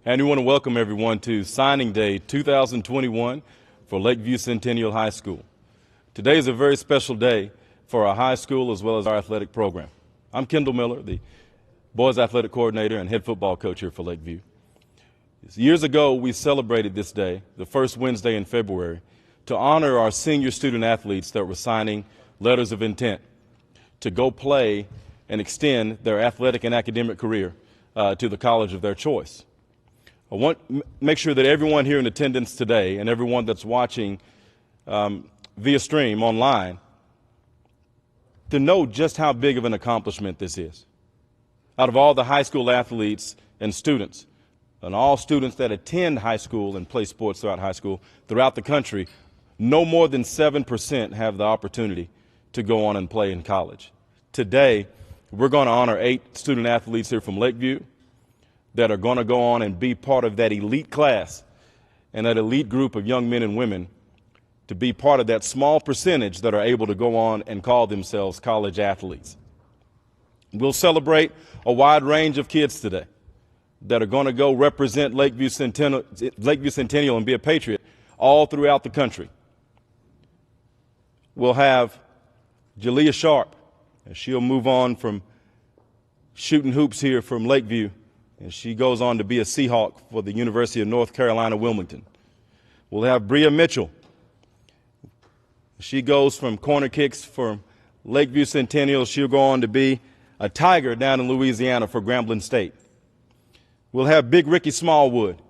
And we want to welcome everyone to Signing Day 2021 for Lakeview Centennial High School. Today is a very special day for our high school as well as our athletic program. I'm Kendall Miller, the boys athletic coordinator and head football coach here for Lakeview. Years ago, we celebrated this day, the first Wednesday in February, to honor our senior student athletes that were signing letters of intent to go play and extend their athletic and academic career to the college of their choice. I want to make sure that everyone here in attendance today and everyone that's watching via stream online to know just how big of an accomplishment this is. Out of all the high school athletes and students, and all students that attend high school and play sports throughout high school, throughout the country, no more than 7% have the opportunity to go on and play in college. Today, we're going to honor 8 student athletes here from Lakeview that are going to go on and be part of that elite class and that elite group of young men and women to be part of that small percentage that are able to go on and call themselves college athletes. We'll celebrate a wide range of kids today that are going to go represent Lakeview Centennial and be a Patriot all throughout the country. We'll have Jalea Sharp, and she'll move on from shooting hoops here from Lakeview, and she goes on to be a Seahawk for the University of North Carolina, Wilmington. We'll have Bria Mitchell. She goes from corner kicks from Lakeview Centennial. She'll go on to be a Tiger down in Louisiana for Grambling State. We'll have Big Ricky Smallwood,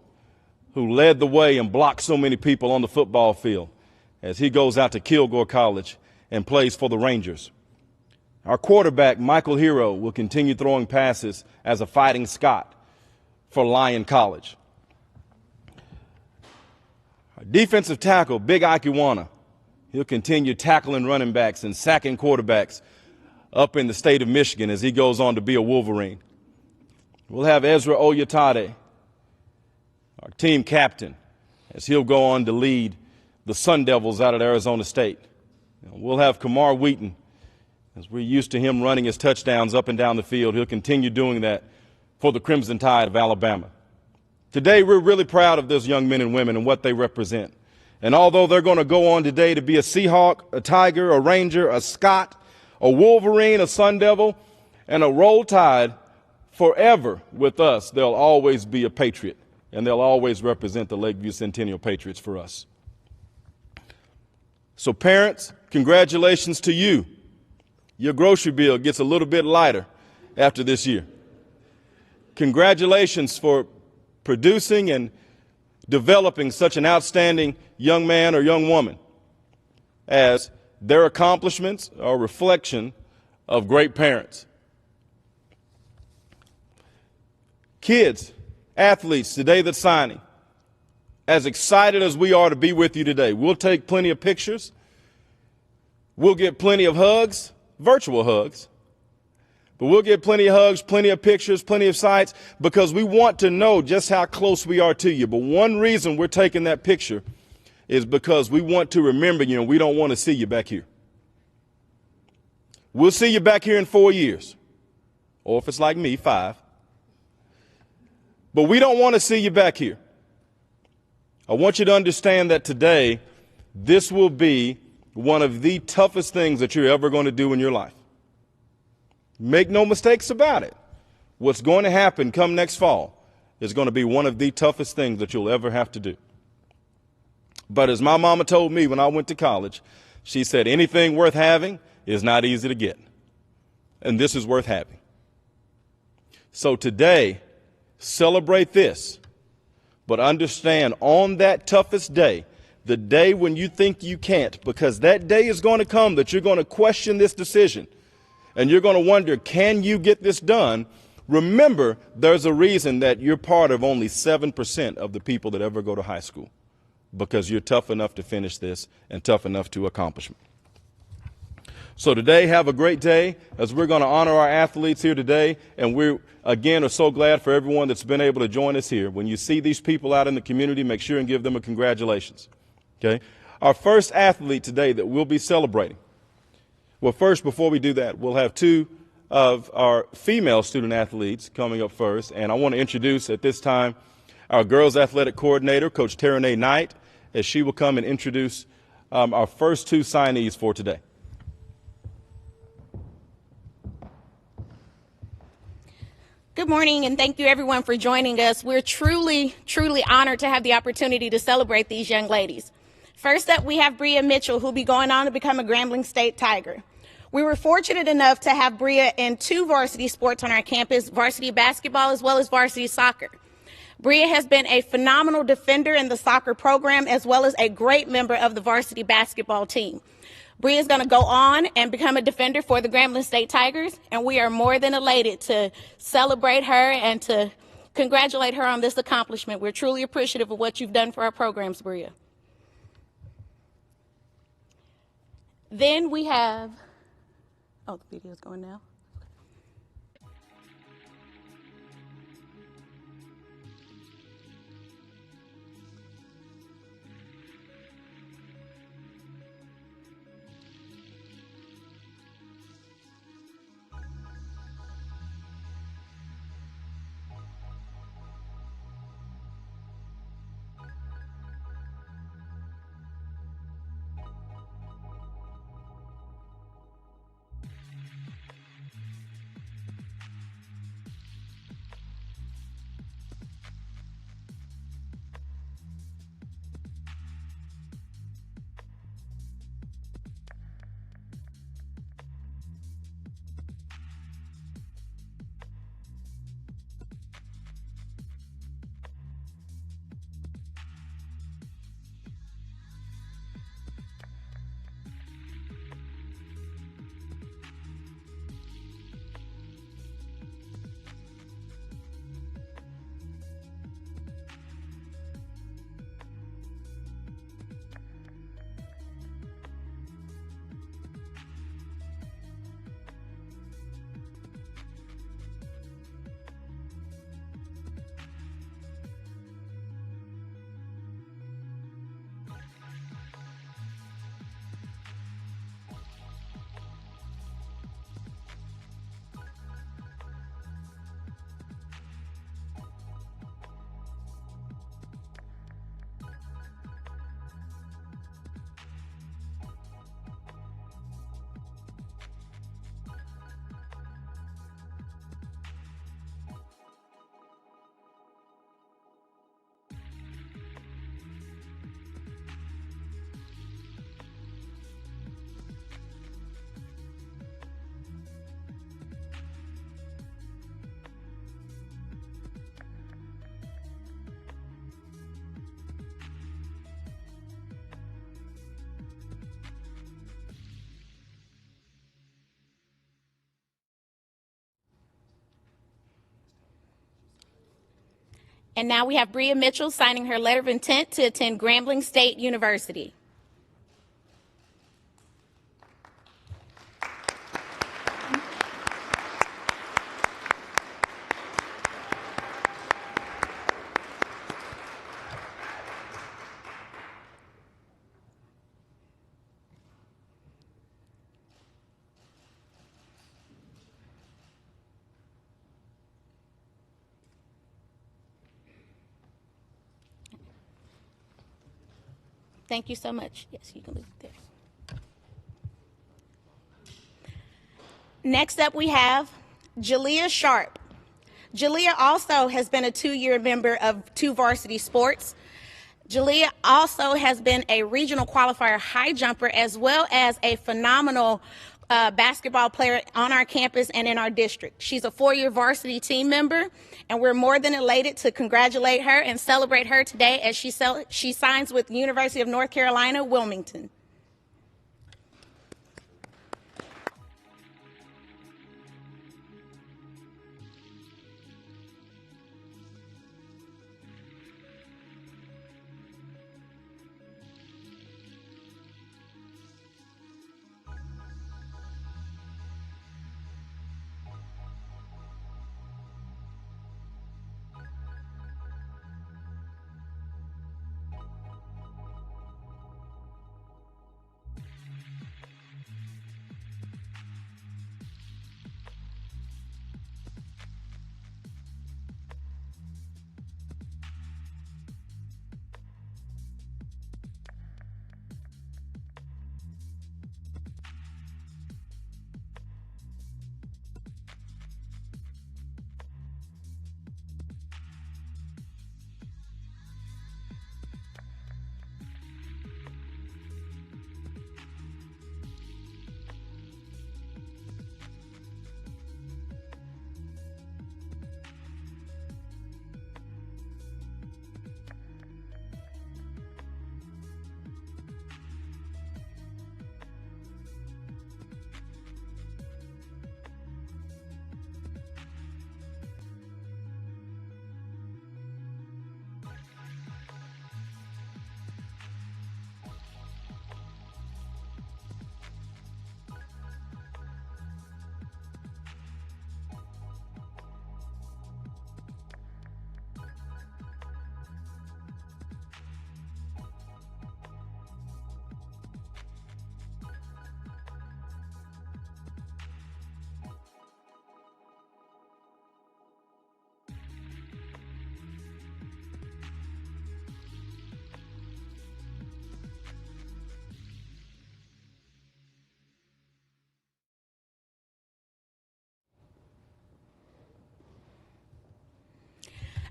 who led the way and blocked so many people on the football field as he goes out to Kilgore College and plays for the Rangers. Our quarterback, Michael Hierro, will continue throwing passes as a Fighting Scot for Lyon College. Our defensive tackle, Big Iwunnah, he'll continue tackling running backs and sacking quarterbacks up in the state of Michigan as he goes on to be a Wolverine. We'll have Ezra Oyetade, our team captain, as he'll go on to lead the Sun Devils out at Arizona State. We'll have Camar Wheaton, as we're used to him running his touchdowns up and down the field. He'll continue doing that for the Crimson Tide of Alabama. Today, we're really proud of those young men and women and what they represent. And although they're going to go on today to be a Seahawk, a Tiger, a Ranger, a Scot, a Wolverine, a Sun Devil, and a Roll Tide, forever with us, they'll always be a Patriot, and they'll always represent the Lakeview Centennial Patriots for us. So parents, congratulations to you. Your grocery bill gets a little bit lighter after this year. Congratulations for producing and developing such an outstanding young man or young woman, as their accomplishments are a reflection of great parents. Kids, athletes, today that's signing, as excited as we are to be with you today, we'll take plenty of pictures. We'll get plenty of hugs, virtual hugs. But we'll get plenty of hugs, plenty of pictures, plenty of sights, because we want to know just how close we are to you. But one reason we're taking that picture is because we want to remember you, and we don't want to see you back here. We'll see you back here in 4 years, or if it's like me, 5. But we don't want to see you back here. I want you to understand that today, this will be one of the toughest things that you're ever going to do in your life. Make no mistakes about it. What's going to happen come next fall is going to be one of the toughest things that you'll ever have to do. But as my mama told me when I went to college, she said, anything worth having is not easy to get. And this is worth having. So today, celebrate this, but understand on that toughest day, the day when you think you can't, because that day is going to come that you're going to question this decision and you're going to wonder, can you get this done? Remember, there's a reason that you're part of only 7% of the people that ever go to high school, because you're tough enough to finish this and tough enough to accomplish it. So today, have a great day as we're going to honor our athletes here today. And we, again, are so glad for everyone that's been able to join us here. When you see these people out in the community, make sure and give them a congratulations. Okay? Our first athlete today that we'll be celebrating. Well, first, before we do that, we'll have 2 of our female student athletes coming up first. And I want to introduce at this time our girls athletic coordinator, Coach Terrenay Knight, as she will come and introduce our first two signees for today. Good morning, and thank you everyone for joining us. We're truly honored to have the opportunity to celebrate these young ladies. First up, we have Bria Mitchell, who'll be going on to become a Grambling State Tiger. We were fortunate enough to have Bria in two varsity sports on our campus, varsity basketball as well as varsity soccer. Bria has been a phenomenal defender in the soccer program as well as a great member of the varsity basketball team. Bria is going to go on and become a defender for the Grambling State Tigers, and we are more than elated to celebrate her and to congratulate her on this accomplishment. We're truly appreciative of what you've done for our programs, Bria. Then we have, oh, the video's going now. And now we have Bria Mitchell signing her letter of intent to attend Grambling State University. Thank you so much. Yes, you can leave it there. Next up, we have Jalea Sharp. Jalea also has been a two-year member of two varsity sports. Jalea also has been a regional qualifier high jumper as well as a phenomenal basketball player on our campus and in our district. She's a four-year varsity team member, and we're more than elated to congratulate her and celebrate her today as she signs with the University of North Carolina, Wilmington.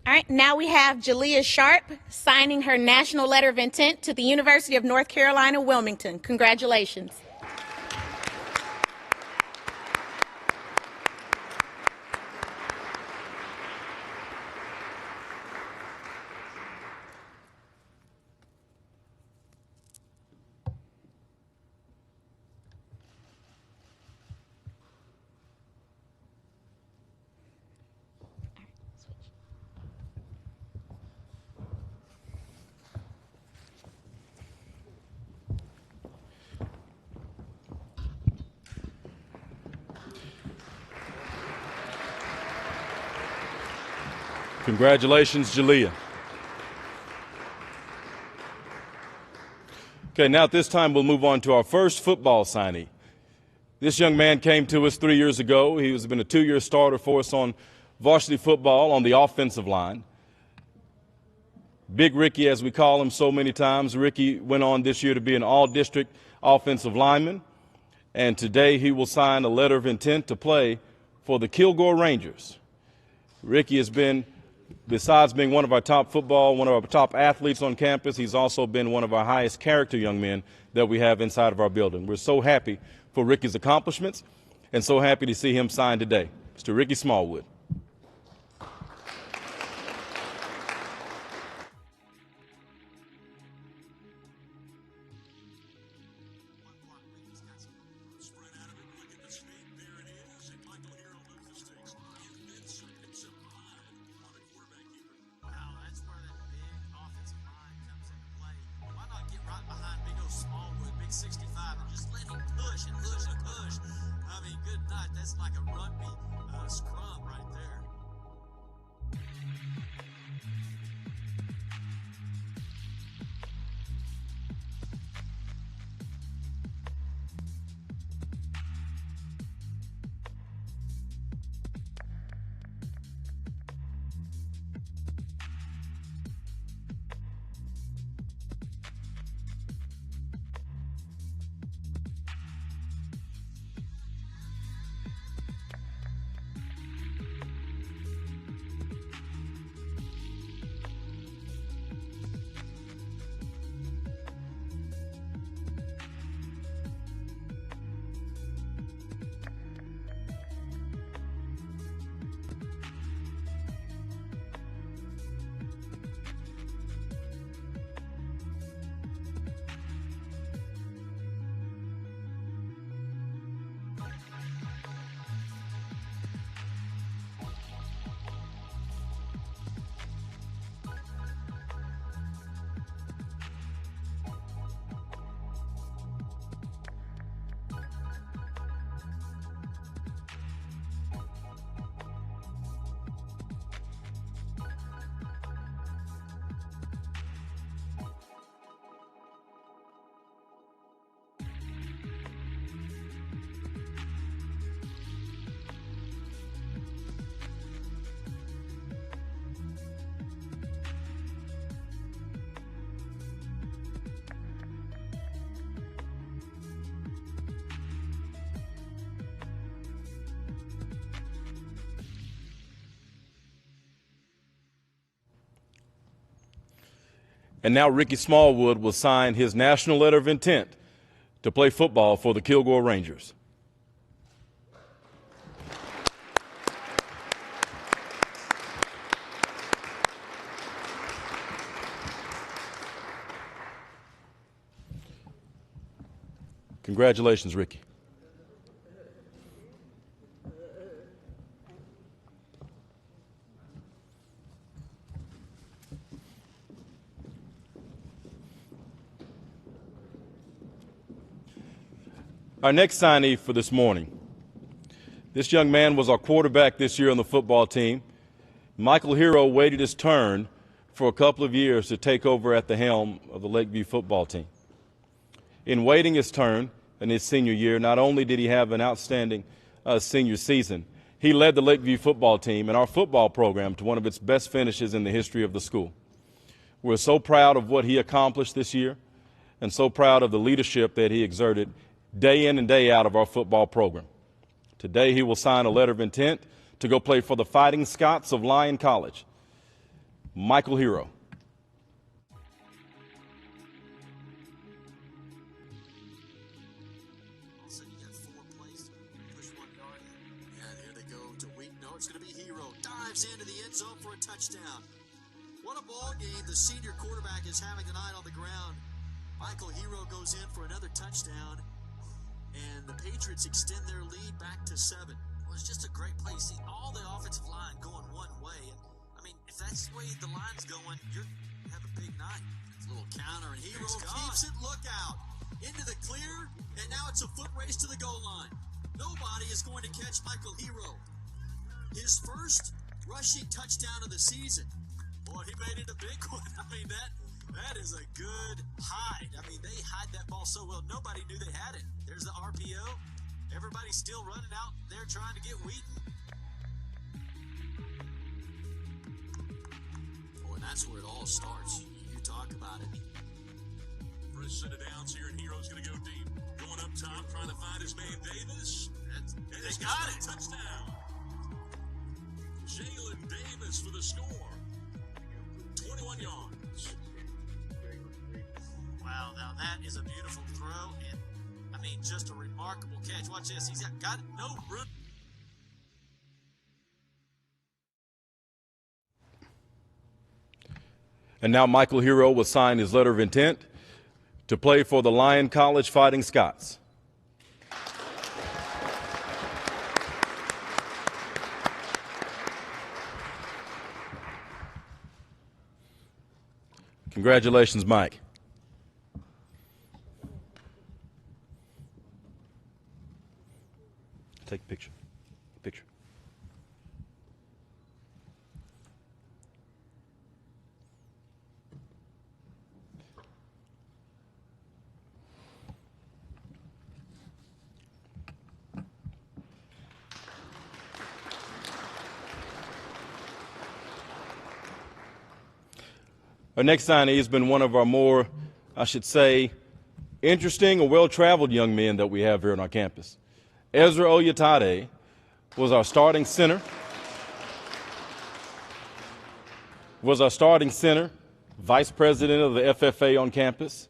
All right, now we have Jalea Sharp signing her national letter of intent to the University of North Carolina, Wilmington. Congratulations. Congratulations, Jalea. Okay, now at this time we'll move on to our first football signee. This young man came to us 3 years ago. He has been a 2-year starter for us on varsity football on the offensive line. Big Ricky, as we call him so many times. Ricky went on this year to be an all-district offensive lineman, and today he will sign a letter of intent to play for the Kilgore Rangers. Ricky has been, besides being one of our top athletes on campus, he's also been one of our highest character young men that we have inside of our building. We're so happy for Ricky's accomplishments and so happy to see him sign today. Mr. Ricky Smallwood. And now Ricky Smallwood will sign his national letter of intent to play football for the Kilgore Rangers. Congratulations, Ricky. Our next signee for this morning. This young man was our quarterback this year on the football team. Michael Hierro waited his turn for a couple of years to take over at the helm of the Lakeview football team. In waiting his turn in his senior year, not only did he have an outstanding senior season, he led the Lakeview football team and our football program to one of its best finishes in the history of the school. We're so proud of what he accomplished this year and so proud of the leadership that he exerted day in and day out of our football program. Today he will sign a letter of intent to go play for the Fighting Scots of Lyon College. Michael Hierro. Into the end zone for a touchdown. What a ball game the senior quarterback is having tonight on the ground. Michael Hierro goes in for another touchdown, and the Patriots extend their lead back to 7. It was just a great play. See all the offensive line going one way, and I mean, if that's the way the line's going, you have a big night. It's a little counter, and Hierro keeps it. Look out into the clear, and now it's a foot race to the goal line. Nobody is going to catch Michael Hierro. His first rushing touchdown of the season. Boy, he made it a big one. I mean, that is a good hide. I mean, they hide that ball so well. Nobody knew they had it. There's the RPO. Everybody's still running out there trying to get Wheaton. Boy, and that's where it all starts. You talk about it. First set of downs here, and Hierro's going to go deep. Going up top, trying to find his man Davis. And he's got it. Touchdown. Jalen Davis for the score. 21 yards. Wow, now that is a beautiful throw, and I mean, just a remarkable catch. Watch this. He's got no room. And now Michael Hierro will sign his letter of intent to play for the Lyon College Fighting Scots. Congratulations, Mike. Take a picture. Picture. Our next signee has been one of our more, I should say, interesting or well-traveled young men that we have here on our campus. Ezra Oyetade was our starting center. Vice president of the FFA on campus,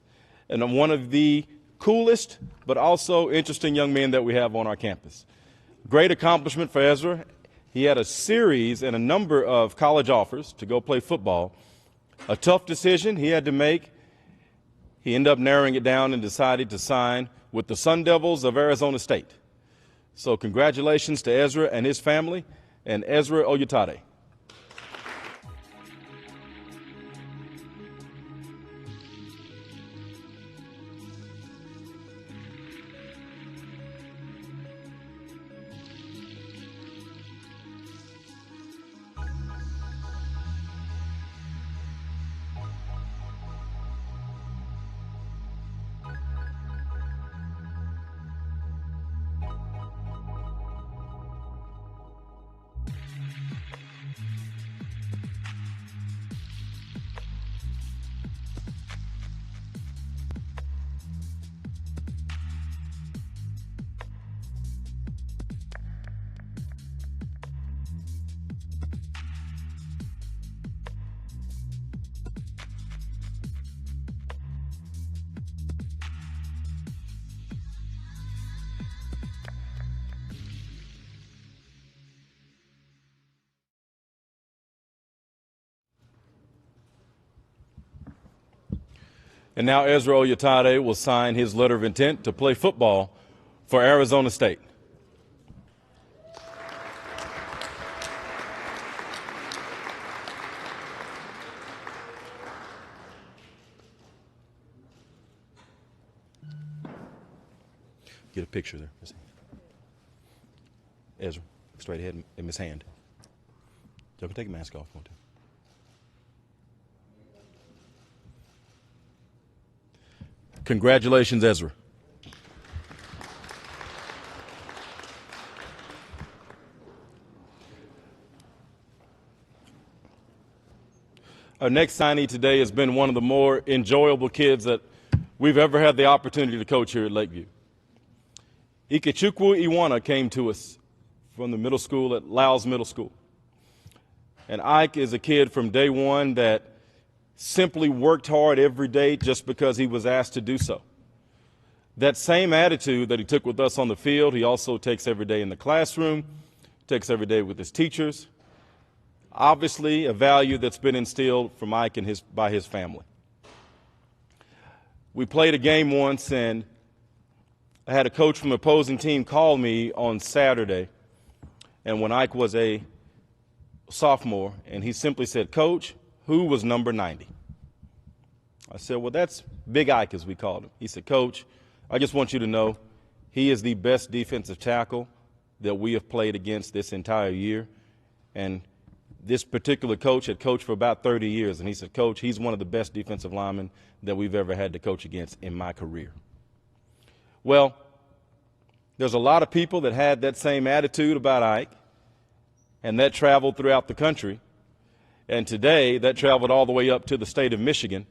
and one of the coolest but also interesting young men that we have on our campus. Great accomplishment for Ezra. He had a series and a number of college offers to go play football. A tough decision he had to make. He ended up narrowing it down and decided to sign with the Sun Devils of Arizona State. So congratulations to Ezra and his family and Ezra Oyetade. And now Ezra Oyetade will sign his letter of intent to play football for Arizona State. Get a picture there. Ezra, straight ahead in his hand. You can take your mask off. Won't you? Congratulations, Ezra. Our next signee today has been one of the more enjoyable kids that we've ever had the opportunity to coach here at Lakeview. Ikechukwu Iwunnah came to us from the middle school at Laos Middle School. And Ike is a kid from day one that simply worked hard every day just because he was asked to do so. That same attitude that he took with us on the field, he also takes every day in the classroom, takes every day with his teachers. Obviously, a value that's been instilled from Ike and by his family. We played a game once, and I had a coach from the opposing team call me on Saturday, and when Ike was a sophomore, and he simply said, "Coach, who was number 90?" I said, "Well, that's Big Ike," as we called him. He said, "Coach, I just want you to know he is the best defensive tackle that we have played against this entire year." And this particular coach had coached for about 30 years, and he said, "Coach, he's one of the best defensive linemen that we've ever had to coach against in my career." Well, there's a lot of people that had that same attitude about Ike, and that traveled throughout the country. And today, that traveled all the way up to the state of Michigan,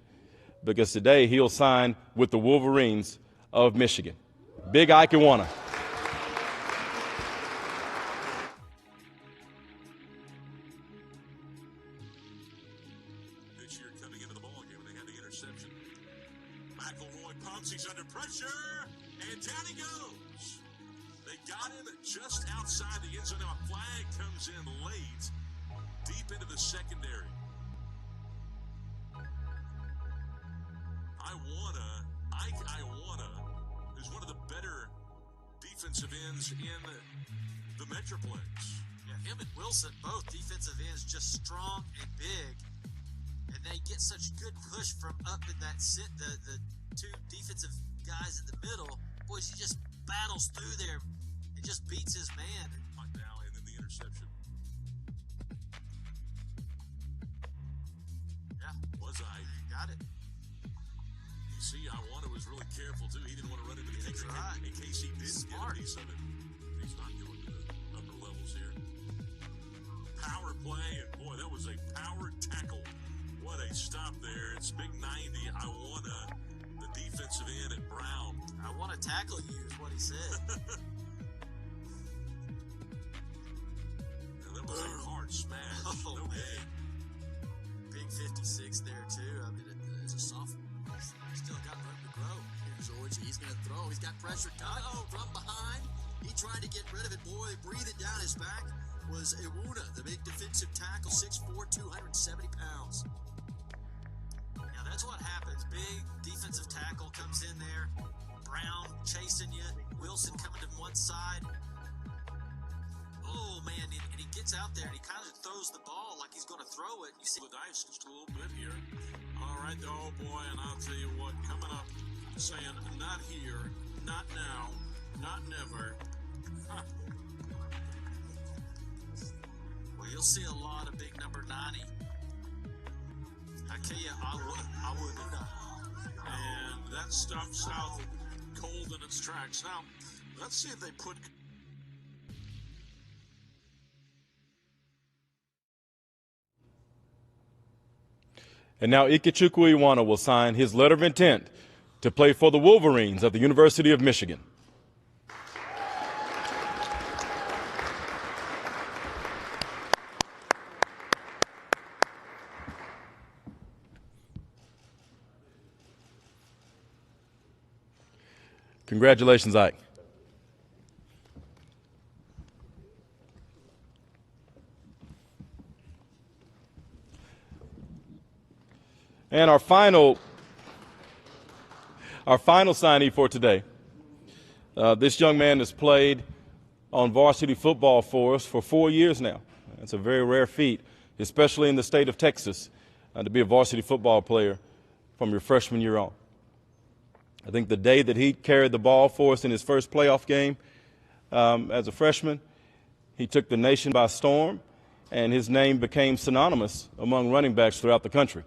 because today he'll sign with the Wolverines of Michigan. Big Ike Iwunnah. This year coming into the ballgame, they had the interception. McElroy pumps, he's under pressure, and down he goes. They got him just outside the end zone. Now a flag comes in late, deep into the secondary. Ike Iwunnah is one of the better defensive ends in the Metroplex. Yeah, him and Wilson, both defensive ends, just strong and big. And they get such good push from up in that sit. The two defensive guys in the middle, boys, he just battles through there and just beats his man. Now, and then the interception. Yeah. Was I? Got it. You see, Iwunnah was really careful, too. He didn't want to run into the kicker right. in case he did Smart. get a piece of it. He's not going to the upper levels here. Power play, and boy, that was a power tackle. What a stop there. It's big 90, Iwunnah, the defensive end at Brown. I want to tackle you is what he said. That was a hard smash. Oh, No man. way. Big 56 there, too. I mean, as a sophomore, he's still got room to grow. Here's Oichi. He's going to throw. He's got pressure coming. Oh, from behind. He tried to get rid of it. Boy, breathing down his back was Iwunnah, the big defensive tackle, 6'4", 270 pounds. Now, that's what happens. Big defensive tackle comes in there. Brown chasing you. Wilson coming to one side. Oh, man, and he gets out there and he kind of throws the ball like he's going to throw it. You see The dice just a little bit here. All right, oh boy, and I'll tell you what, coming up, saying not here, not now, not never. Huh. Well, you'll see a lot of big number 90. I tell you, Iwunnah. And that stuff south cold in its tracks. Now, let's see if they put. And now Ikechukwu Iwunnah will sign his letter of intent to play for the Wolverines at the University of Michigan. Congratulations, Ike. And our final signee for today, this young man has played on varsity football for us for 4 years now. It's a very rare feat, especially in the state of Texas, to be a varsity football player from your freshman year on. I think the day that he carried the ball for us in his first playoff game as a freshman, he took the nation by storm, and his name became synonymous among running backs throughout the country.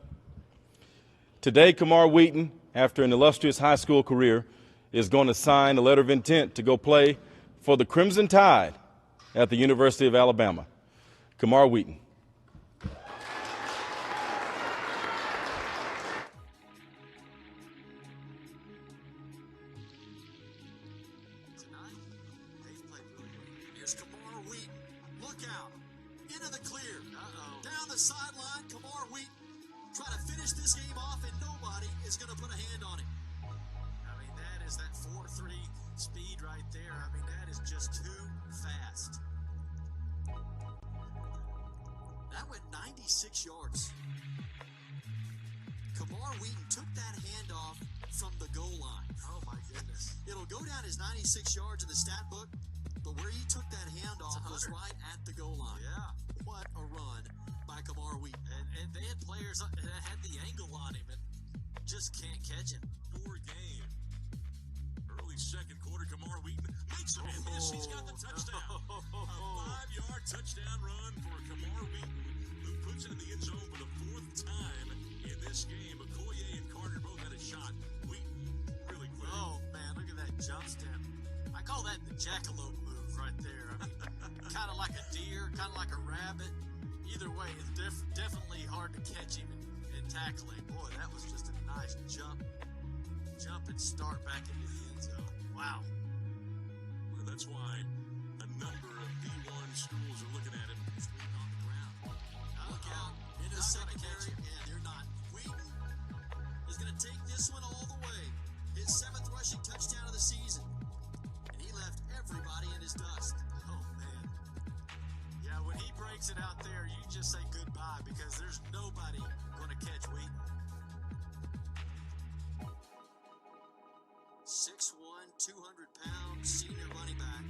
Today, Camar Wheaton, after an illustrious high school career, is going to sign a letter of intent to go play for the Crimson Tide at the University of Alabama. Camar Wheaton. Tonight, they've played really well. Here's Camar Wheaton. Look out. Into the clear. Uh-oh. Down the sideline, Camar Wheaton trying to finish this game off, and nobody is going to put a hand on him. I mean, that is that 4.3 speed right there. I mean, that is just too fast. That went 96 yards. Camar Wheaton took that handoff from the goal line. Oh, my goodness. It'll go down as 96 yards in the stat book, but where he took that handoff was right at the goal line. Yeah. What a run by Camar Wheaton. And they had players that had the angle on him and just can't catch him. Score game. Early second quarter, Camar Wheaton makes a miss. He's got the touchdown. A 5-yard touchdown run for Camar Wheaton, who puts it in the end zone for the 4th time in this game. Okoye and Carter both had a shot. Wheaton really quick. Oh, man, look at that jump step. I call that the jackalope move right there. I mean, kind of like a deer, kind of like a rabbit. Either way, it's definitely hard to catch him and tackle him. Boy, that was just a nice jump and start back into the end zone. Wow. Well, that's why a number of D1 schools are looking at him. On the ground. Look out into the secondary, and they're not. Wheaton is going to take this one all the way. His 7th rushing touchdown of the season. And he left everybody in his dust. Oh, man. Yeah, when he breaks it out there, you just say goodbye because there's nobody going to catch Wheaton. 6'1", 200-pound senior running back.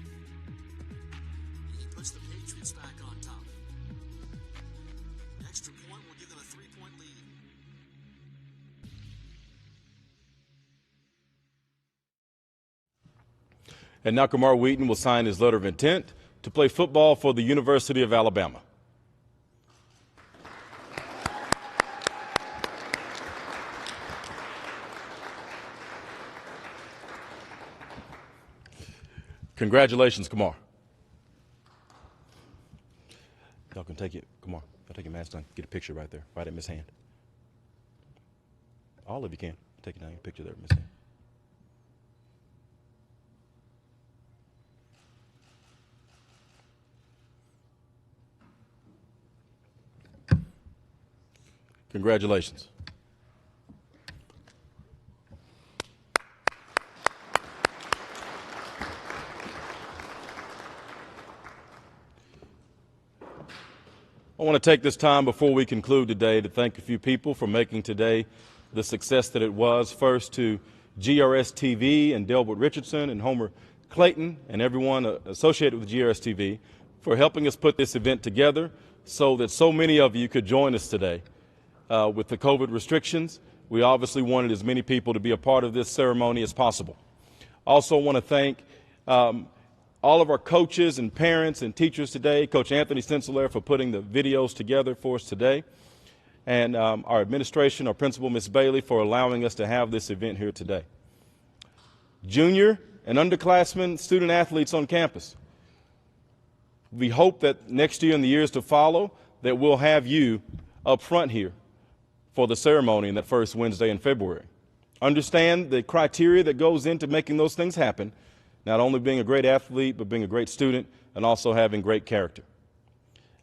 He puts the Patriots back on top. Extra point will give them a 3-point lead. And now Camar Wheaton will sign his letter of intent to play football for the University of Alabama. Congratulations, Camar. Y'all can take it. Camar, y'all take your mask down. Get a picture right there, right at Miss Hand. All of you can. Take it down. Get a picture there, Miss Hand. Congratulations. I want to take this time before we conclude today to thank a few people for making today the success that it was. First to GRS TV and Delbert Richardson and Homer Clayton and everyone associated with GRS TV for helping us put this event together so that so many of you could join us today. With the COVID restrictions, we obviously wanted as many people to be a part of this ceremony as possible. Also want to thank all of our coaches and parents and teachers today, Coach Anthony Stencelaire for putting the videos together for us today, and our administration, our principal, Ms. Bailey, for allowing us to have this event here today. Junior and underclassmen student athletes on campus, we hope that next year and the years to follow that we'll have you up front here for the ceremony in that first Wednesday in February. Understand the criteria that goes into making those things happen, not only being a great athlete, but being a great student and also having great character.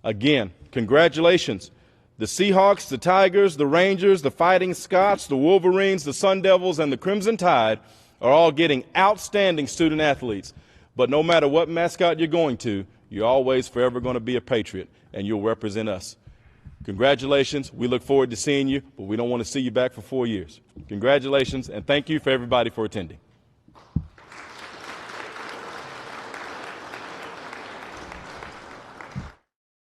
Again, congratulations. The Seahawks, the Tigers, the Rangers, the Fighting Scots, the Wolverines, the Sun Devils, and the Crimson Tide are all getting outstanding student athletes. But no matter what mascot you're going to, you're always forever going to be a Patriot, and you'll represent us. Congratulations. We look forward to seeing you, but we don't want to see you back for 4 years. Congratulations, and thank you for everybody for attending.